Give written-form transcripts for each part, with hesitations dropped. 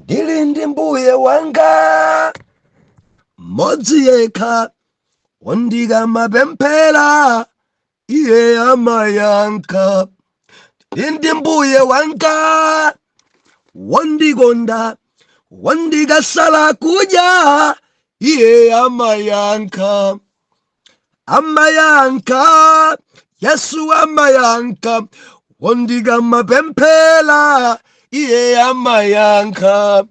ndili ndi mbuye wanga mmodzi yekha wondikamapemphera iye amayankha. Ndili ndi mbuye wanga wondikonda wondikasala kudya iye amayankha. Amayankha, Yesu amayankha, wondikamapemphera iye amayankha.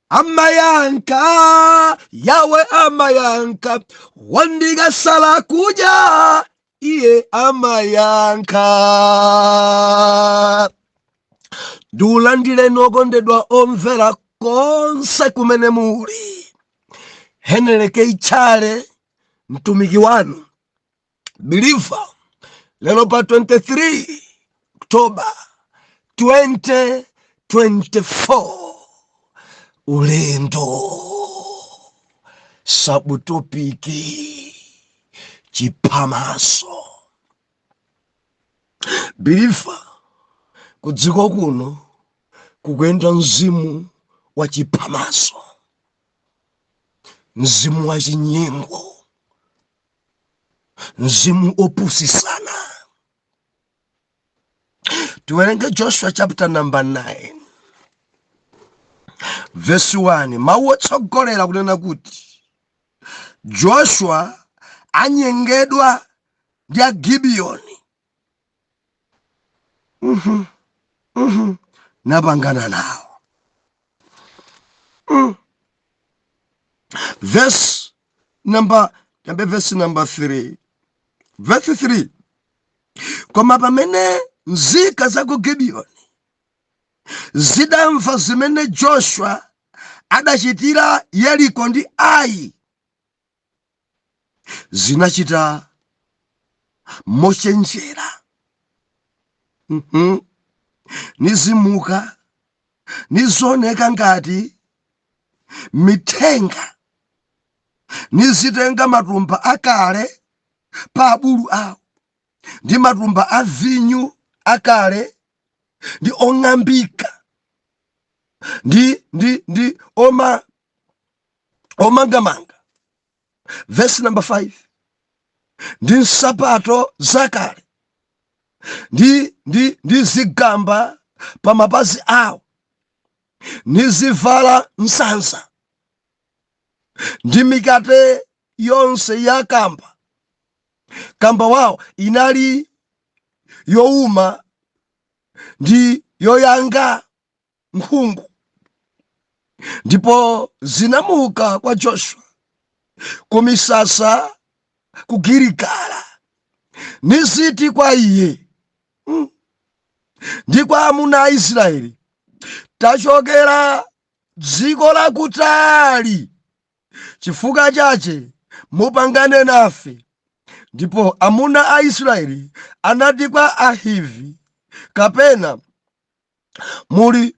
Amayankha, Yawe amayankha, wondikasala kudya iye amayankha. Ndiulandire okondedwa omvera konse kumene muli. Heneleke Tchale, mtumiki wanu, believer, lero pa 23 October 2024. Ulendo sabutopiki chiphamaso. Believer, kudziko kuno kukuyenda mzimu wa chiphamaso, mzimu wa chinyengo, mzimu opusisana. Tiwerenge Joshua chapter number 9 verse 1. Mawu otsogolera kunena kuti Joshua anyengedwa ndi Agibiyoni. Napangana nawo. Verse number 3. Verse 3. Koma pamene nzika za ku Gibiyoni zidamva zimene Joshua adachitira Yeriko ndi Ai, zinachita mochenjera. Nizimuka nizoneka ngati mithenga, nizitenga matumba akale pa abulu awo ndi matumba a vinyu akale ndi ong'ambika ndi omangamanga. Verse number 5. Ndi nsapato zakale ndi zigamba pa mapazi awo, nizivala nsansa ndi mikate yonse ya kamba wawo inali youma ndi yoyanga nkhungu. Ndipo zinamuka kwa Joshua ku misasa ku Giligala, niziti kwa iye ndi kwa amuna a Israeli, tachokera dziko lakutali, chifukwa chache mupangane nafe. Ndipo amuna a Israeli anati kwa Ahivi, kapena muli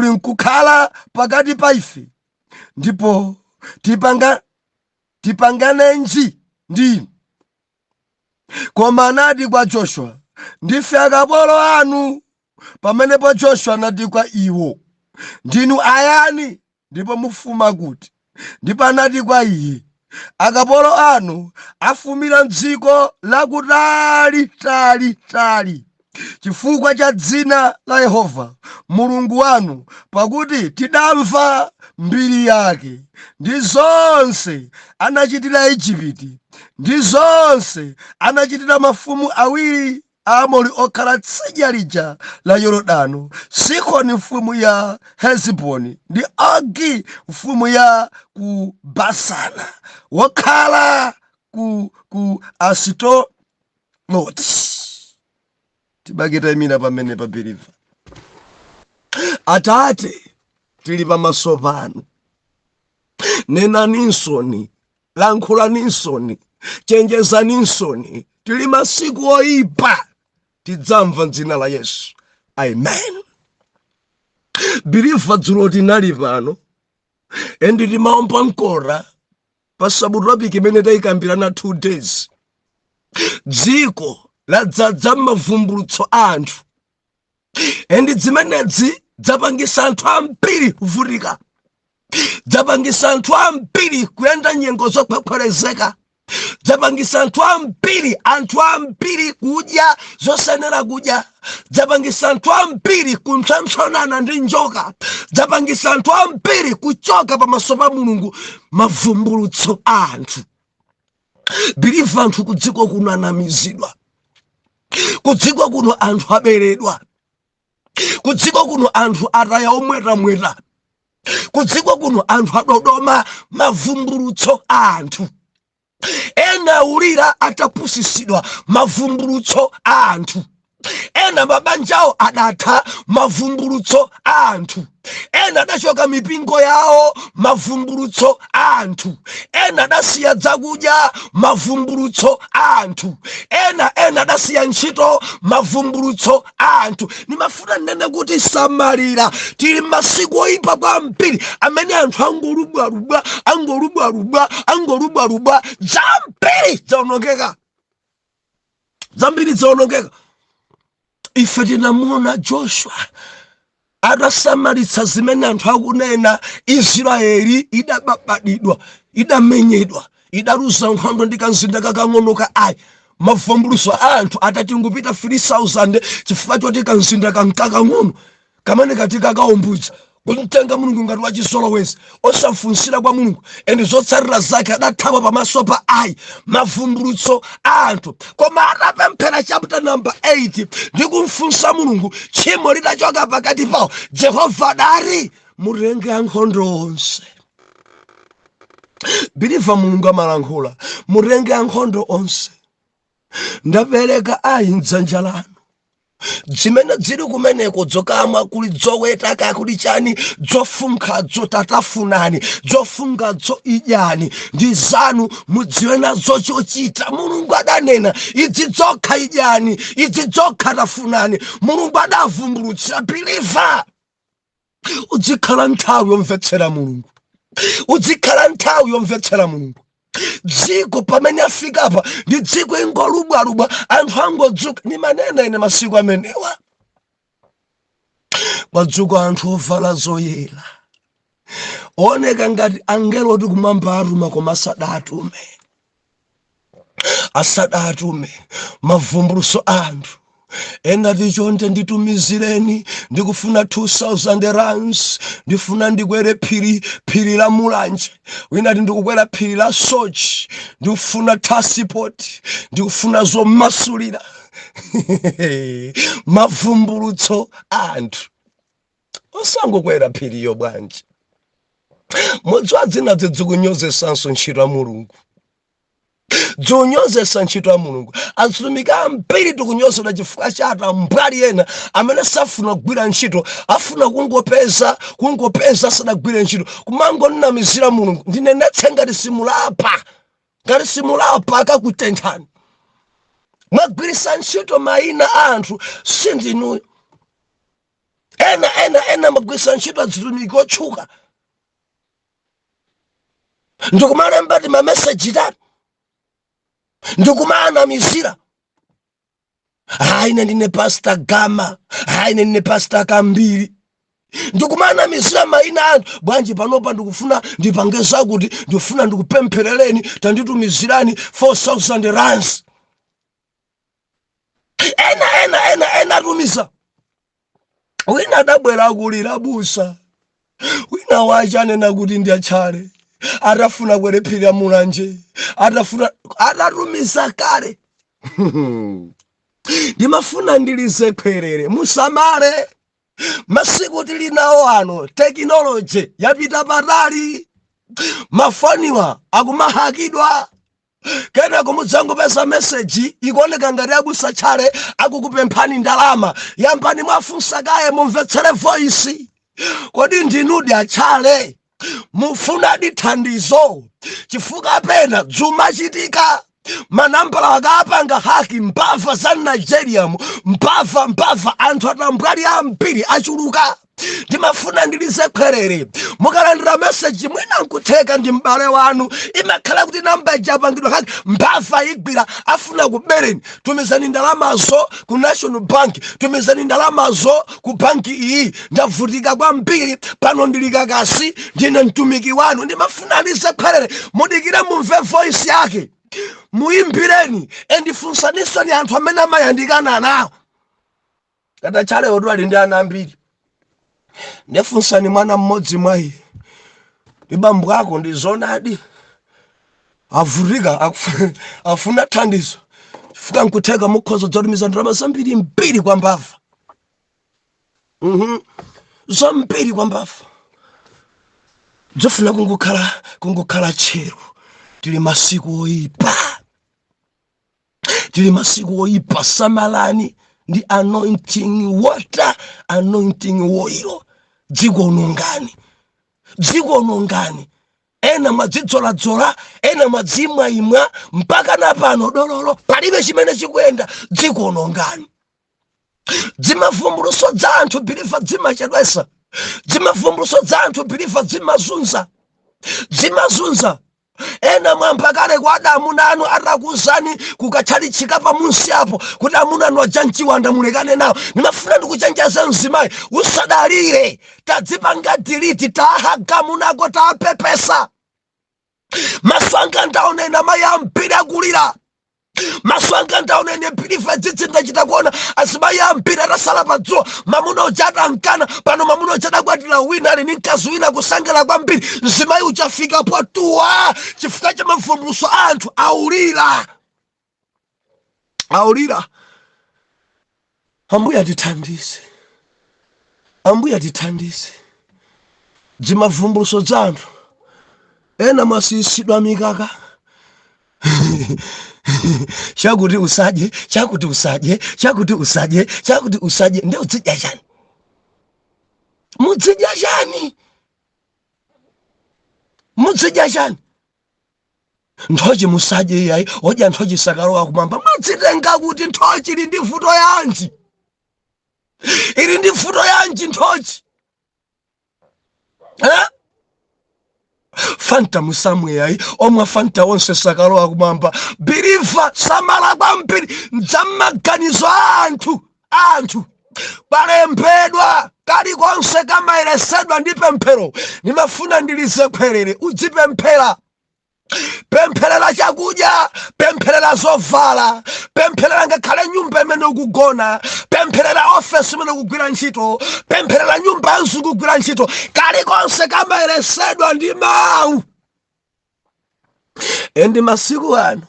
nkukhala pakati pa ife, ndipo tipanganenji ndi. Koma anati kwa Joshua, ndife akapolo anu. Pamenepo Joshua anati kwa iwo, ndinu ayani ndipo mufuma kuti? Ndipo anati kwa iye, akapolo anu afumira m'dziko lakutali tali, chifukwa cha dzina la Yehova Mulungu wanu, pakuti tidamva mbiri yake ndi zonse anachitira Igupti, ndi zonse anachitira mafumu awiri Aamori okhala tsidya lija la Yorodani, Sihoni mfumu ya Hesiboni ndi Ogi mfumu ya ku Basana, wokhala ku Asitaroti. Tibakita imina pamene papiriva. Atate, tili pamaso panu. Nenaninsoni, lankhulaninsoni, chenjezaninsoni. Tili masiku oyipa, tidzamva m'dzina la Yesu. Amen. Believer, dzulo tinali pano endi timaomba nkora pa sabutopiki imene tayikambirana 2 days. Dziko ladzaza mavumbulutso anthu, endi zimenezi dzapangisa anthu ambiri kuvutika, dzapangisa anthu ambiri kuyenda nyengo zokhwekhwerezeka, dzapangisa anthu ambiri kudya zosenera kudya, dzapangisa anthu ambiri kumpsopsonana ndi njoka, dzapangisa anthu ambiri kuchoka pamaso pa Mulungu. Mavumbulutso a anthu. Biliva anthu kudziko kuno anamizidwa, kudziko kuno anthu aberedwa, kudziko kuno anthu ataya omwetamweta, kudziko kuno anthu adodoma. Mavumbulutso a anthu. Ena ulira atapusisidwa. Mavumbulutso a anthu. Ena mabanjawo adatha. Mavumbulutso a anthu. Ena adachoka mipingo yawo. Mavumbulutso a anthu. Ena adasiya dzakudya. Mavumbulutso a anthu. Ena adasiya ntchito. Mavumbulutso a anthu. Nimafuna nene kuti samalira, tili masiku oyipa kwambiri amene anthu angolubwalubwa zambiri zaonongeka. Ife tinamuona Joshua adasamalitsa zimene anthu akunena. Israeli idababadidwa, idamenyedwa, idaluza nkhondo ndi kamzinda kakang'ono ka Ai. Mavumbulutso a anthu atati ngupita 3,000 chifukwa choti kamzinda kakang'ono kamene katika kaumbudza kumtenga Mulungu ngati wachizolowezi, osafunsira kwa Mulungu, ende zotsatira zake adathawa pamaso pa Ai. Mavumbulutso a anthu. Koma atapemphera chapter number 8 ndi kumfunsa Mulungu, tchimo litachoka pakati pawo, Jehova adati mutenge ankhondo onse. Biliva Mulungu amalankhula, mutenge ankhondo onse. Ndapereka Ai m'dzanja lanu. Zimene zili kumeneko dzokamwa kuli dzoweta kakuli chani, dzofunkha dzotatafunani, dzofunga dzo idyani, ndi zanu mudziwe nazo chochita. Mulungu adanena idzi dzokha idyani, idzi dzokha tafunani. Mulungu adavumbulutsira. Biliva udzikhala nthawi yomvetsera Mulungu, udzikhala nthawi yomvetsera Mulungu. Dziko pamene afika apa ndi dziko ingolubwalubwa, anthu angodzuka. Ni manena ine masiku amenewa kwadzuka anthu ovala zoyera, oneka ngati angelo oti kumwamba atuma, koma asadatume. Mavumbulutso anthu. Ena tichonde nditumizireni, ndikufuna 2,000 rands, ndifuna ndikwere phiri la Mulanje, wina ndikukwera phiri la Sochi, ndikufuna passport, ndikufuna zomasulira. Mavumbulutso anthu. Osangokwera phiriyo bwanji. Modzwa dzinadzo dzikunyozesanso ntchito ya Mulungu. Dzonyozesa ntchito ya Mulungu. Atumiki ambiri tikunyozedwa chifukwa cha atambwali ena amene safuna kugwira ntchito, afuna kungopeza sadagwire ntchito, kumangonamizira Mulungu. Ndinenetse ngati simulapa akakutenthani. Mwagwirisa ntchito mayina a anthu sindinuyo. Ena magwirisa ntchito azitumiki otchuka. Ndikumalemba ti mameseji tani, ndikumanamizira. Ine ndine Pastor Gama, ine ndine Pastor Kambiri. Ndikumanamizira mayina anthu. Bwanji panopa ndikufuna ndipange zakuti, ndikufuna ndikupempherereni, tanditumizirani 4,000 rands. Ena atumiza. Wina adabwera akulira busa, wina wacha anena kuti ndi Tchale, atafuna kwere phiri la Mulanje, atatumiza kale. Ndimafuna ndilize kwerere, musamale. Masiku tili nawo ano, technology yapita patali, mafoniwa akumahakidwa. Kena kumudzangopeza message ikuoneka ngati abusa Tchale akukupemphani ndalama, yambani mwafunsa kaye mumvetsere voice. Kodi ndinudi Tchale? Mufuna dithandizo chifukwa pena dzumachitika, manambala akapanga haki mbava za Nigeria, mbava anthu atambwali ambiri achuluka. ndimafuna ndilizekwerere mukalandira message mwina nkuteka ndi mbale wanu imakhala kuti namba japangidwa kake mbava igwira afuna kubereni tumizani ndalamazo ku National Bank tumizani ndalamazo ku banki iyi ndavutika kwambiri pano ndilikakasi ndine mtumiki wanu ndimafuna ndizekwerere mudikire mumve voice yake muimbireni endifunsaniswa ni anthu amene amayandikana nawo kata Tchale odwali ndi ana ambiri nefunsani mwana mmodzi mwayi ibambo ako ndi zonadi avutika afuna thandizo chifukwa nkuteka mukhozo dzotumiza ndalama zambiri mbiri kwa mbava zambiri kwa mbava zofuna kungukhala tcheru tili masiku oyipa samalani ndi anointing water anointing oil dziko nongani ena mwadzidzoladzola ena mwadzimwaimwa mpaka napano dololo palibe chimene chikuyenda dziko nongani dzimavumbuluso dza anthu biliva dzimachedwesa dzimavumbuluso dza anthu biliva dzimazunza ena mwampakale kwa Adamu nanu atakuzani kukachalichika pamunsi apo kuti amuna anu aja mchiwanda mulekane nawo nimafuna ndikuchenjeza mzimayi usadalire tadzipanga diliti tahaga munako tapepesa maso anga ndaonena mayi ambiri akulira maso anga ndaonene biliva dzidzi ndachita kuona azimayi ambiri atasala padzuwa mamuna uja atankana pano mamuna uja adakwatira wina ali ni mkazi wina kusangala kwambiri mzimayi uchafika potuwa chifukwa cha mavumbuluso anthu aulira ambuya tithandize dzimavumbuluso dza anthu ena mwasisidwa mikaka chakuti usadye ndi udzidya chani mudzidya chani nthochi musadye yayi odya nthochi sakalowa kumwamba mwadzitenga kuti nthochi ili ndi vuto yanji nthochi fanta musamwe yayi omwe fanta onse sakalowa kumwamba biliva samala kwambiri mdzamaganizo anthu palembedwa kalikonse kamayeresedwa ndi pemphero nimafuna ndilizekwerere udzipemphera pempherera chakudya pempherera zovala pempherera ngakhale nyumba imene ukugona pempherera ofesi imene ukugwira ntchito pempherera nyumba yansu ukugwira ntchito kalikonse kamayeresedwa ndi mawu endi masiku ano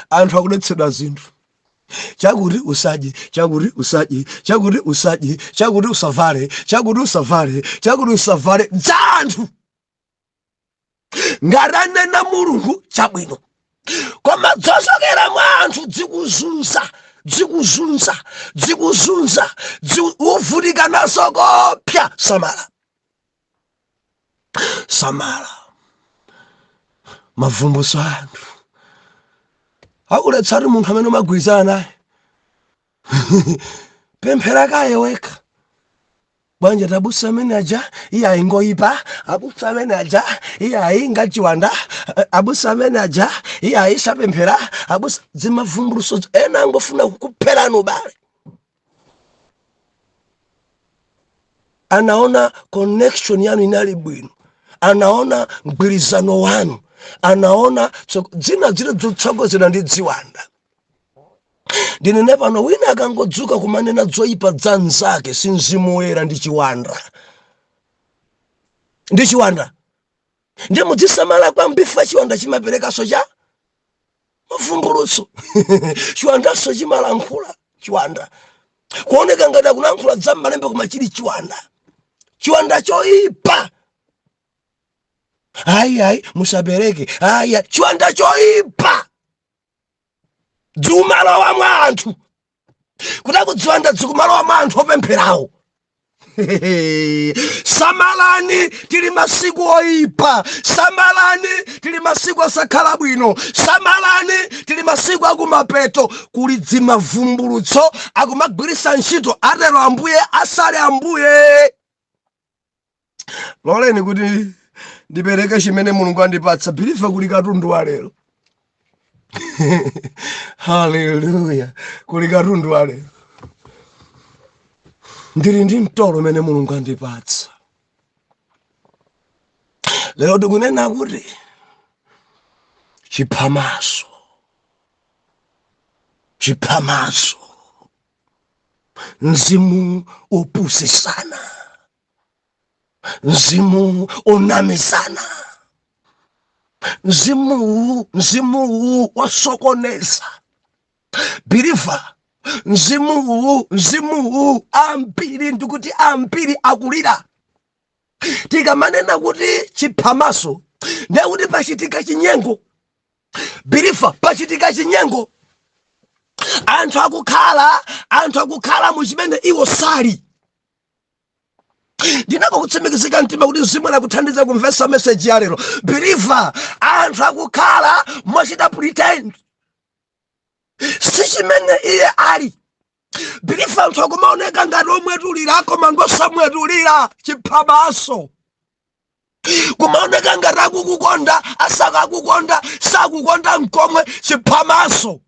anthu akudetsedwa zinthu chakuti usadye chakuti usavale dzanthu ngaranena mulungu chabwino koma dzosokera mwa anthu dzikuzunza uvutika naso kopya samala mavumbuluso anthu akuletsati munthu amene umagwirizana naye pemphera kaye wekha bwanja tabusa amene aja iye ayingoyipa abusa amene aja iye ayinga chiwanda abusa amene aja iye ayisapemphera abusa zimavumbuluso ena angofuna kukupherani ubale anaona connection yanu inali bwino anaona mgwirizano wanu anaona dzina zotsogozera ndi dziwanda ndinene pano wina akangodzuka kumanena zoyipa dza nzake si Mzimu Woyera ndi chiwanda ndi mudzisamala kwambifa chiwanda chimaperekaso cha mavumbuluso chiwandaso chimalankhula chiwanda kuoneka ngati akulankhula dza malembe koma chili chiwanda choyipa ayi musapereke ayi chiwanda choyipa dzumalowa mwa anthu kuti akudziwanda dzikumalowa mwa anthu opempherawo Samalani tili masiku oipa, samalani tili masiku asakhala bwino, samalani tili masiku akumapeto, kuli dzimavumbulutso akumagwirisa ntchito, atero Ambuye asale Ambuye. Loleni kuti ndipereke chimene Mulungu andipatsa, biliva kuli katundu wa lero. Haleluya, kuli katundu wa lero. Ndili ndi mtolo mene Mulungu andipatsa. Lero tikunena kuti chiphamaso, chiphamaso, mzimu opusisana, mzimu onamizana, mzimu wasokoneza. Biliva, mzimu ambiri, ndikuti ambiri akulira. Tikamanena kuti chiphamaso, ndekuti pachitika chinyengo. Biliva, pachitika chinyengo, anthu akukhala muchimene iwo sali. Ndinako kutsimikizika mtima kuti Mzimu akuthandiza kumvesa message ya lero. Biliva, anthu akukhala mwachita pretend si chimene iye ali. Biliva, anthu akumaoneka ngati omwetulira koma ngosamwetulira. Chiphamaso, kumaoneka ngati akukukonda asakakukonda, sakukonda mkomwe. Chiphamaso,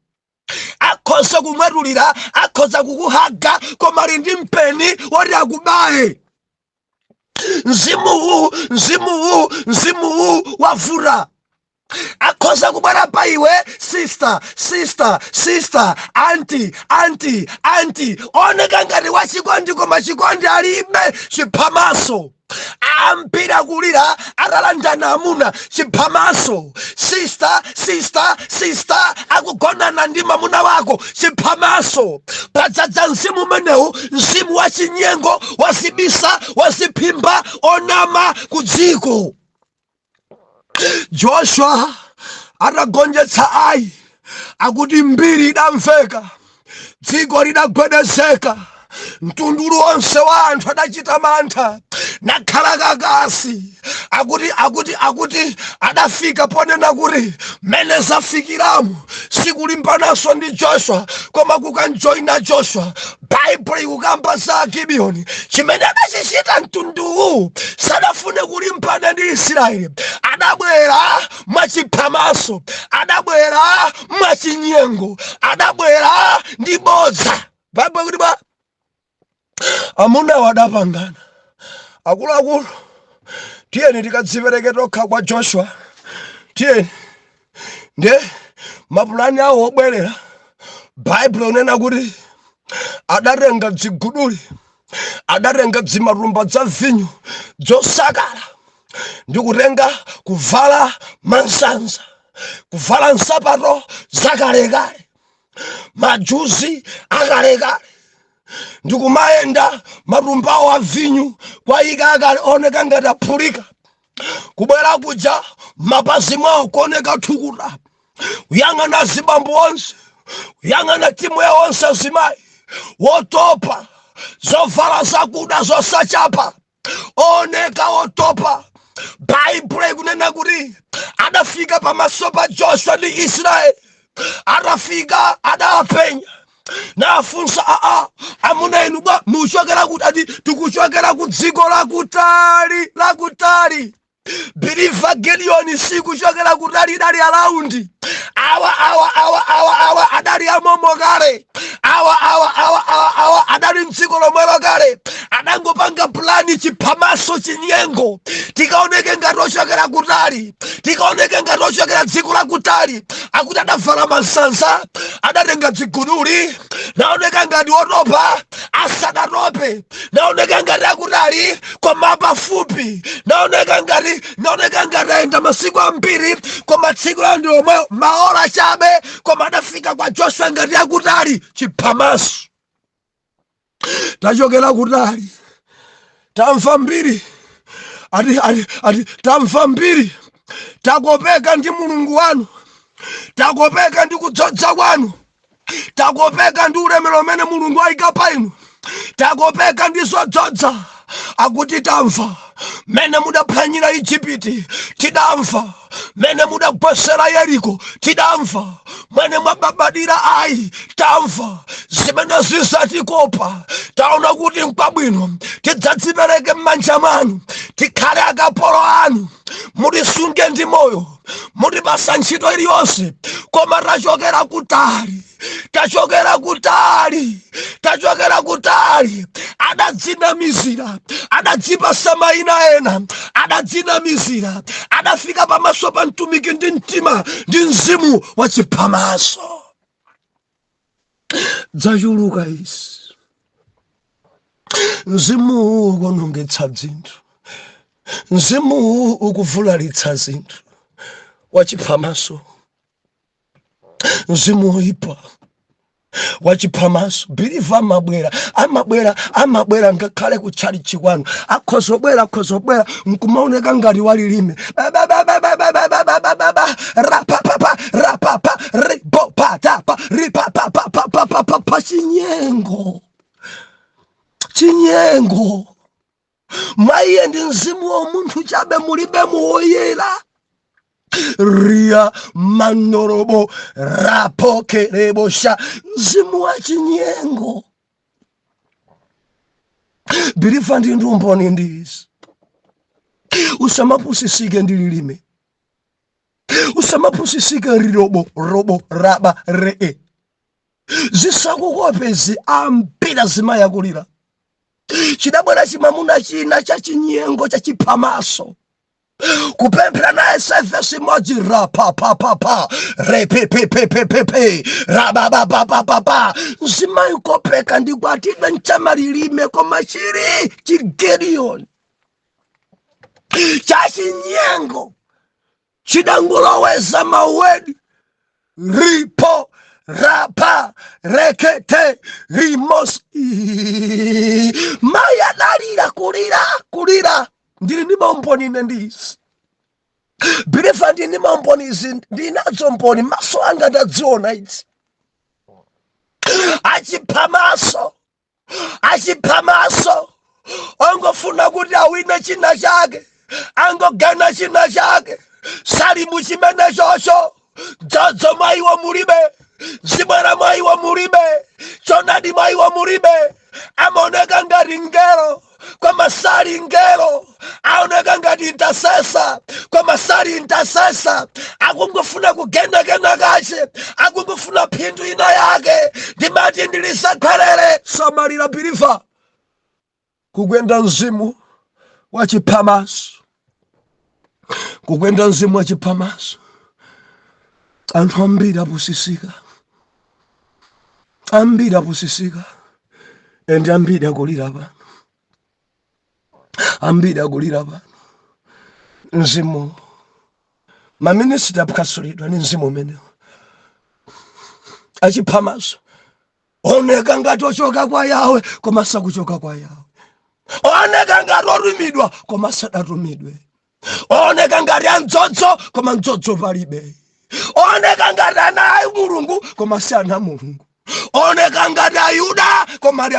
akhoza kumwetulira, akhoza kukuhaga koma ali ndi mpeni woti akubaye. Mzimu wavura, akhoza kubwera pa iwe sister, auntie, oneka ngati wachikondi koma chikondi alibe. Chiphamaso, ambira kulira atalandana amuna. Chiphamaso, sister akugonana ndi mamuna wako. Chiphamaso, padzadza mzimu umenewu, mzimu wachinyengo, wazibisa, waziphimba, onama kudziko. Joshua atagonjetsa Ai, akuti mbiri idamveka, dziko lidagwedezeka, mtundu wonse wa anthu adachita mantha, nakhala kakasi. Akuti adafika ponena kuti mene zafikiramo sikulimbananso ndi Joshua koma kukanjoina Joshua. Bible ikukamba za Gibeoni, chimene adachichita mtunduwu, sadafune kulimbana ndi Israeli. Adabwera mwachiphamaso, adabwera mwachinyengo, adabwera ndi bodza. Bible kuti amuna wadapangana, akuluakulu, tiyeni tikadzipereke tokha kwa Joshua. Tiyeni nde mapulani awo obwerera. Bible unena kuti adatenga dziguduli, adatenga dzimarumba dza vinyo dzosakala, ndi kutenga kuvala mansanza, kuvala nsapato zakalekale, majuzi akalekale, ndikumayenda marumbawo a vinyo kwayika akale oneka ngati aphulika, kubwera kuja mapazi mwawo kuoneka thukuta. Uyang'ana zibambo onse, uyang'ana timu ya onse azimayi wotopa, zovala zakuda zosachapa, oneka wotopa. Bible ikunena kuti adafika pamaso pa Joshua ndi Israeli, adafika adapenya nafunsa, amuna inu bwa muchokera kuti? Tikuchokera ku dziko lakutali. Biliva, Gideoni sikuchokera kutali, idali alaundi. Awa adali amomokale. Awa adali mdziko lomwelo kale. Adangopanga plani chiphamaso chinyengo. Tikaoneke ngati ochokera kutali, tikaoneke ngati ochokera dziko lakutali. Akuti adavala mansanza, adatenga dziguduli, naoneka ngati otopa asadatope, naoneka ngati akutali koma pafupi, naoneka ngati aenda masiku ambiri koma tsiku la ndiomwe maola chabe, koma adafika kwa Joshua ngati akutali. Chiphamaso, tachokera kutali, tamva mbiri, tamva mbiri, takopeka ndi Mulungu wanu, takopeka ndi kudzodza kwanu, takopeka ndi ulemero umene Mulungu ayika pa inu, takopeka ndi zodzodza akuti tamva mene mudaphwanyira Igupti, tidamva mene mudagwesera Yeriko, tidamva mene mwababadira Ai, tamva zimene zizatikopa. Taona kuti mkwabwino tidzadzipereke m'manja mwanu, tikhale akapolo anu, mutisunge ndi moyo, mutipasa ntchito iliyonse. Koma tachokera kutali, tachokera kutali, tachokera kutali. Adadzinamizira, adadzipasa mayina ena, adadzinamizira, adafika pamaso pa mtumiki ndi mtima ndi mzimu wachiphamaso. Dzachuluka izi. Mzimu ukonongetsa zinthu, mzimu ukuvulalitsa zinthu, wachiphamaso, mzimu oyipa wachiphamaso. Believe amabwera ngakhale kutchali chikwanu, akhozobwera nkumaoneka ngati walilime rapapa ripopatapa ripapapapapapa. Chinyengo maiye ndi mzimu wa munthu chabe, mulibe muoyera. Ria manorobo rapokerebosha, mzimu wa chinyengo. Birifa ndi ndumboni ndizi. Usamapusisike ndililime, usamapusisike robo raba ree. Zisakukopezi ambira zimaya kulira. Chidabwera chimamuna china cha chinyengo cha chiphamaso, kupemphera naye sevesi moji rapapapapa repepepepepepe rabababababa. Zimayikopeka ndikwatidwe nchamalilime koma chiri chigerioni cha chinyengo chidanguloweza mawedi ripo rapa rekete rimos maya dalira kulira. Ndili ndi maumboni ndizi. Birifa ndi maumboni izi, ndinazo mboni, maso anga ndadziona izi. Achiphamaso angofuna kuti awine china chake, angogana china chake. Sali muchimene chocho, dzodzo maiwo mulibe, zibwera maiwo mulibe, chonadi maiwo mulibe. Amaoneka ngati ngelo koma sali ngelo, aoneka ngati intercessor koma sali intercessor. Akungofuna kugenda kache, akungofuna phindu ina yake. Ndimati ndilisakhalere samalira birifa kugwenda mzimu wachiphamaso, kugwenda mzimu wachiphamaso. Anthu ambiri apusisika, ende ambiri akulira pano, mzimu maminisita apakasulidwa ni mzimu umenewo achiphamaso. Oneka ngati ochoka kwa Yawe koma sakuchoka kwa Yawe, oneka ngati orumidwa koma sadatumidwe, oneka ngati anzodzo koma nzodzo palibe, oneka ngati ana a Mulungu koma si ana Mulungu, oneka ngati Ayuda koma ali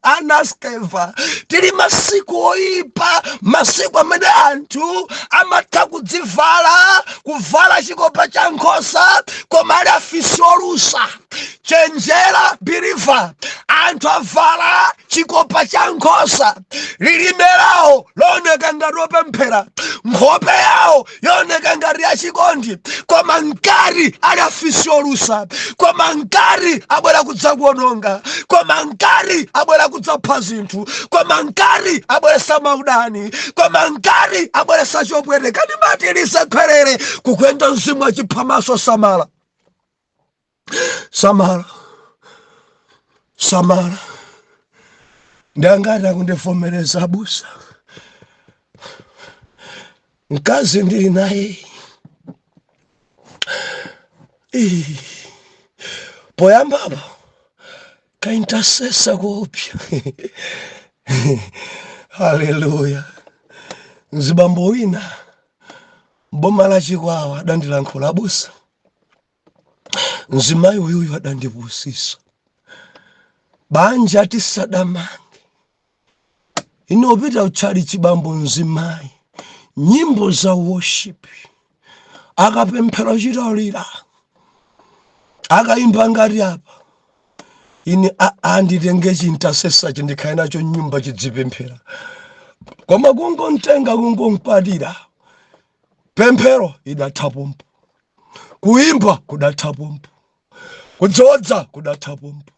anaskeva. Tili masiku oyipa, masiku amene anthu amatha kuvala chikopa cha nkhosa koma ali afisi olusa. Chenjera birifa, anthu avala chikopa cha nkhosa, lilime lawo looneka ngati opemphera, nkhope yawo yooneka ngati yachikondi, koma nkati ali afisi olusa, koma nkati abwera kudzakuononga, koma nkati abwera kudzapha zinthu, koma nkati abweresa maudani, koma nkati abweresa chopweteka. Ndimati lisakhalere kugwenda mzimu wachiphamaso. Samala ndangati akundivomereza abusa. Mkazi ndili naye poyambapa kaintasesa kopya. Haleluya. Mzibambo wina boma la Chikwawa adandilankhula abusa, mzimayi uyuyu adandipusisa. Banja tisadamange inopita Tchale chibambo Mzimayi nyimbo za worship akapemphera chitolira akaimba ngati apa ini anditenge chintasesa chindikhaye nacho nyumba chidzipemphera koma kungontenga kungonkwatira pemphero idatha pompo kuimba kudatha pompo kudzodza kudatha pompo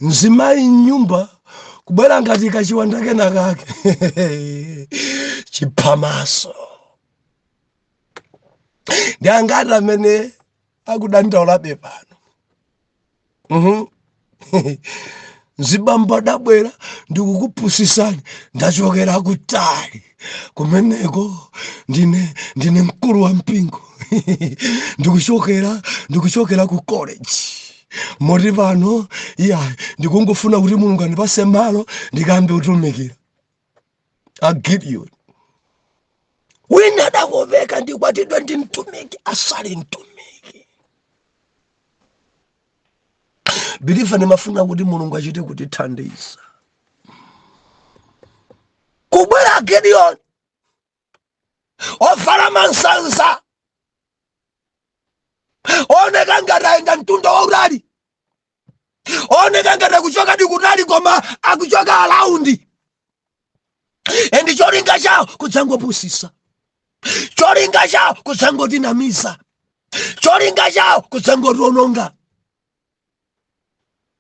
Mzimayi nyumba kubwera ngati kachiwanda kena kake chiphamaso ndi angati amene akudandaulabe pano. Zibamba dabwera ndikukupusisani ndachokera kutali kumeneko ndine mkulu wa mpingo ndikuchokera ku college moti pano iya ndikungofuna kuti Mulungu andipase malo ndikambe kutumikira. A Gideon wina adakoveka ndikwatidwa ndi mtumiki asali mtumiki. Bilifa nimafuna kuti Mulungu achite kutithandiza. Kubwera Gideon ofala mansansa oneka ngati ayenda mtunda wautali, oneka ngati kuchoka dikutali koma akuchoka alaundi. Endi cholinga chawo kudzangopusisa, cholinga chawo kudzangodinamisa, cholinga chawo kudzangotiononga.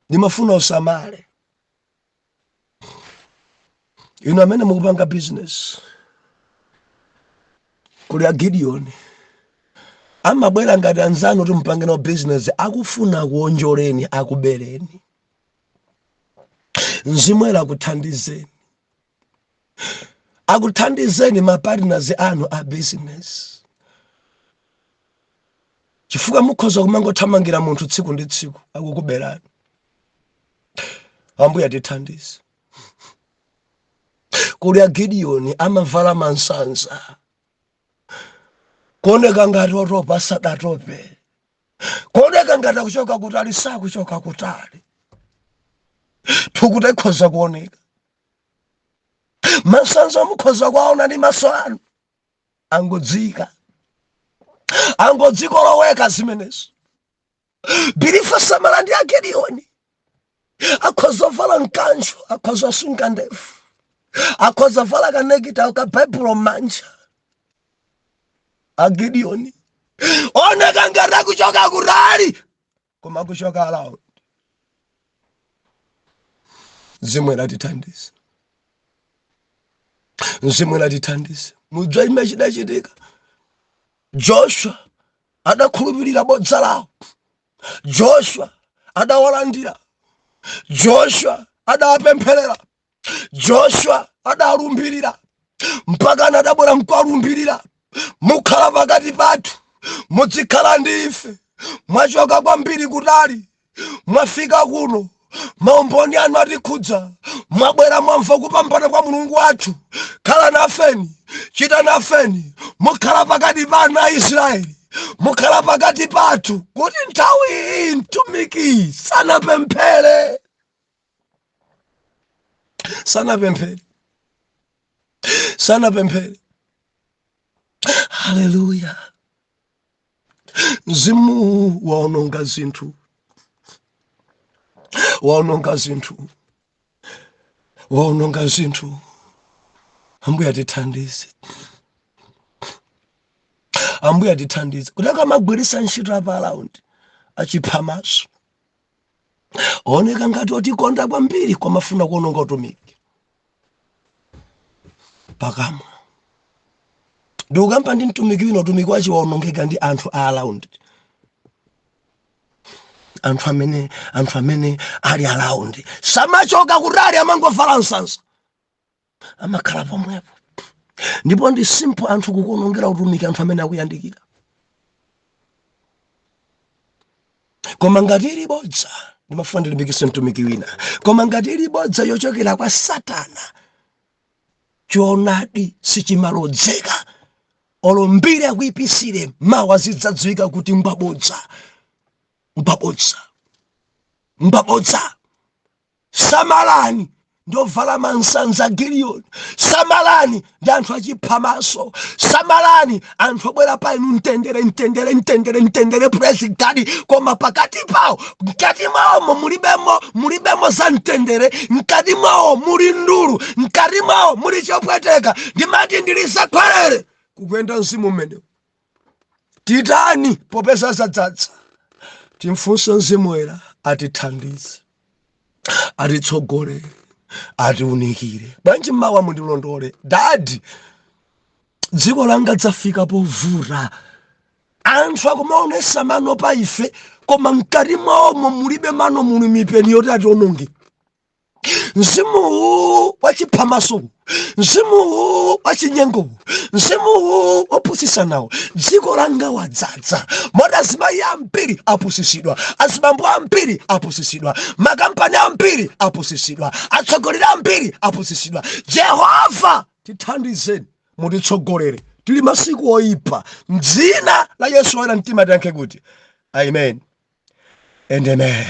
Nimafuna usamale inu amene mukupanga business. Kuli a Gideon amabwera ngati anzanu kuti mupange no business akufuna kuonjoleni akubereni. Mzimu akuthandizeni, akuthandizeni mapartners anu a business. Chifukwa mukhoza kumangothamangira munthu tsiku ndi tsiku akukuberani. Ambuye atithandize. Kuli a Gideon amavala mansansa kuoneka ngati otopa sadatope, kuoneka ngati kuchoka kutali sakuchoka kutali. Thukuta ikhoza kuoneka, mansansa mukhoza kuwaona ndi maso anu angodzika angodzikoloweka zimenezo. Bilifa samala ndi a Gideon akhoza vala mkanjo, akhoza sunga ndefu, akhoza vala kanekita ka Bible manja. A Gideon oneka ngati akuchoka kutali koma kuchoka alaundi. Mzimu atithandize, Mzimu atithandize. Mudzwa imene chidachitika. Joshua adakhulupirira bodza lawo, Joshua adawalandira, Joshua adawapempherera, Joshua adalumbirira mpaka adabwera mkwalumbirira. Mukhala pakati pathu, muzikhala ndi ife, mwachoka kwambiri kutali, mwafika kuno, maumboni anu atikhudza, mwabwera mwamva kupambana kwa Mulungu wathu. Khala nafeni, chita nafeni, mukhala pakati pa ana a Israeli, mukhala pakati pathu kuti nthawi iyi mtumiki sanapemphere, sanapemphere. Hallelujah. Mzimu waononga zinthu, waononga zinthu, waononga zinthu. Ambuye atithandize, Ambuye atithandize. Kutaka magwirisa ntchito apa alaundi achiphamaso oneka ngati otikonda kwambiri kwa mafuna kuononga utumiki pakamwa. Ndikukamba ndi mtumiki wina utumiki wachi waonongeka ndi anthu a alaundi, anthu amene ali alaundi. Samachoka kutali amangovala nsansa amakhala pomwepo. Ndipo ndi simple anthu kukuonongera utumiki anthu amene akuyandikira. Koma ngati ili bodza, ndimafuna ndilimbikitse mtumiki wina, koma ngati ili bodza yochokera kwa Satana, choonadi sichimalodzeka. Olombire akuipisire mawa zidzadziwika kuti mbabodza. Samalani ndovala mansanza Giliyoni. Samalani ndi anthu achiphamaso. Samalani anthu obwera pa inu mtendere praise God, koma pakati pawo mkati mwawo mulibemo za mtendere, mkati mwawo muli ndulu, mkati mwawo muli chopweteka. Ndimati ndilisakhwelere kukuyenda mzimu mmenewu. Titani popeza zadzadza, timfunse Mzimu Woyera atithandize, atitsogolere, atiunikire. Bwanji mawa mundilondole dadi, dziko langa dzafika povuta. Anthu akumaonesa mano pa ife, koma mkati mwawo mulibe mano, muli mipeni yoti ationonge. Mzimu wachiphamaso, mzimu wachinyengo, mzimu wopusisa nawo, dziko langa wadzadza. Moti azimayi ambiri apusisidwa, azibambo ambiri apusisidwa, makampani ambiri apusisidwa, atsogoleri ambiri apusisidwa. Jehova tithandizeni, mutitsogolere, tili masiku oyipa. M'dzina la Yesu Woyera mtima tiyankhe kuti amen and amen.